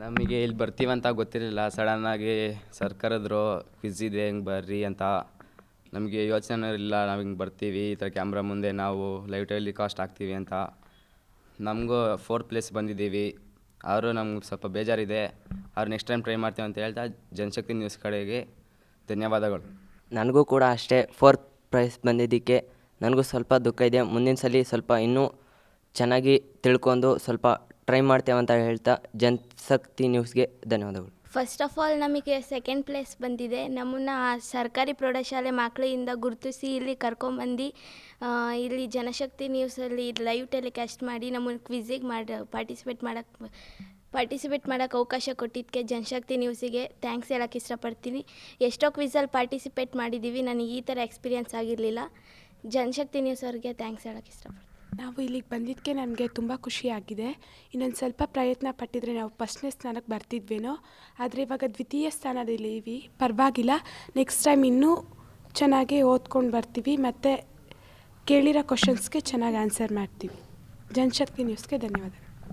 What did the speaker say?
ನಮಗೆ ಇಲ್ಲಿ ಬರ್ತೀವಂತ ಗೊತ್ತಿರಲಿಲ್ಲ. ಸಡನ್ನಾಗಿ ಸರ್ ಕರೆದ್ರು, ಕ್ವಿಝ್ ಇದೆ ಹಿಂಗೆ ಬರ್ರಿ ಅಂತ. ನಮಗೆ ಯೋಚನೆ ಇಲ್ಲ, ನಾವು ಹಿಂಗೆ ಬರ್ತೀವಿ, ಈ ಥರ ಕ್ಯಾಮ್ರಾ ಮುಂದೆ ನಾವು ಲೈವ್ ಟೆಲಿಕಾಸ್ಟ್ ಆಗ್ತೀವಿ ಅಂತ. ನಮಗೂ 4th ಪ್ಲೇಸ್ ಬಂದಿದ್ದೀವಿ. ಅವರು ನಮ್ಗೆ ಸ್ವಲ್ಪ ಬೇಜಾರಿದೆ. ಅವ್ರು ನೆಕ್ಸ್ಟ್ ಟೈಮ್ ಟ್ರೈ ಮಾಡ್ತೀವಿ ಅಂತ ಹೇಳ್ತಾ ಜನಶಕ್ತಿ ನ್ಯೂಸ್ ಕಡೆಗೆ ಧನ್ಯವಾದಗಳು. ನನಗೂ ಕೂಡ ಅಷ್ಟೇ 4th ಪ್ರೈಸ್ ಬಂದಿದ್ದಕ್ಕೆ ನನಗೂ ಸ್ವಲ್ಪ ದುಃಖ ಇದೆ. ಮುಂದಿನ ಸಲ ಸ್ವಲ್ಪ ಇನ್ನೂ ಚೆನ್ನಾಗಿ ತಿಳ್ಕೊಂಡು ಸ್ವಲ್ಪ ಟ್ರೈ ಮಾಡ್ತೇವೆ ಅಂತ ಹೇಳ್ತಾ ಜನಶಕ್ತಿ ನ್ಯೂಸ್ಗೆ ಧನ್ಯವಾದಗಳು. ಫಸ್ಟ್ ಆಫ್ ಆಲ್ ನಮಗೆ 2nd ಪ್ಲೇಸ್ ಬಂದಿದೆ. ನಮ್ಮನ್ನು ಸರ್ಕಾರಿ ಪ್ರೌಢಶಾಲೆ ಮಕ್ಕಳಿಂದ ಗುರುತಿಸಿ ಇಲ್ಲಿ ಕರ್ಕೊಂಬಂದು ಇಲ್ಲಿ ಜನಶಕ್ತಿ ನ್ಯೂಸಲ್ಲಿ ಲೈವ್ ಟೆಲಿಕಾಸ್ಟ್ ಮಾಡಿ ನಮ್ಮನ್ನು ಕ್ವಿಝಿಗೆ ಪಾರ್ಟಿಸಿಪೇಟ್ ಮಾಡೋಕ್ಕೆ ಅವಕಾಶ ಕೊಟ್ಟಿದ್ದಕ್ಕೆ ಜನಶಕ್ತಿ ನ್ಯೂಸಿಗೆ ಥ್ಯಾಂಕ್ಸ್ ಹೇಳೋಕ್ಕೆ ಇಷ್ಟಪಡ್ತೀನಿ. ಎಷ್ಟೋ ಕ್ವಿಝಲ್ಲಿ ಪಾರ್ಟಿಸಿಪೇಟ್ ಮಾಡಿದ್ದೀವಿ, ನನಗೆ ಈ ಥರ ಎಕ್ಸ್ಪೀರಿಯನ್ಸ್ ಆಗಿರಲಿಲ್ಲ. ಜನಶಕ್ತಿ ನ್ಯೂಸ್ ಅವ್ರಿಗೆ ಥ್ಯಾಂಕ್ಸ್ ಹೇಳೋಕ್ಕೆ ಇಷ್ಟಪಡ್ತೀನಿ. ನಾವು ಇಲ್ಲಿಗೆ ಬಂದಿದ್ದಕ್ಕೆ ನನಗೆ ತುಂಬ ಖುಷಿಯಾಗಿದೆ. ಇನ್ನೊಂದು ಸ್ವಲ್ಪ ಪ್ರಯತ್ನ ಪಟ್ಟಿದ್ರೆ ನಾವು 1ನೇ ಸ್ಥಾನಕ್ಕೆ ಬರ್ತಿದ್ವೇನೋ, ಆದರೆ ಇವಾಗ 2ಯ ಸ್ಥಾನದಲ್ಲಿದ್ದೀವಿ. ಪರವಾಗಿಲ್ಲ, ನೆಕ್ಸ್ಟ್ ಟೈಮ್ ಇನ್ನೂ ಚೆನ್ನಾಗಿ ಓದ್ಕೊಂಡು ಬರ್ತೀವಿ ಮತ್ತು ಕೇಳಿರೋ ಕ್ವಶನ್ಸ್ಗೆ ಚೆನ್ನಾಗಿ ಆನ್ಸರ್ ಮಾಡ್ತೀವಿ. ಜನಶಕ್ತಿ ನ್ಯೂಸ್ಗೆ ಧನ್ಯವಾದ.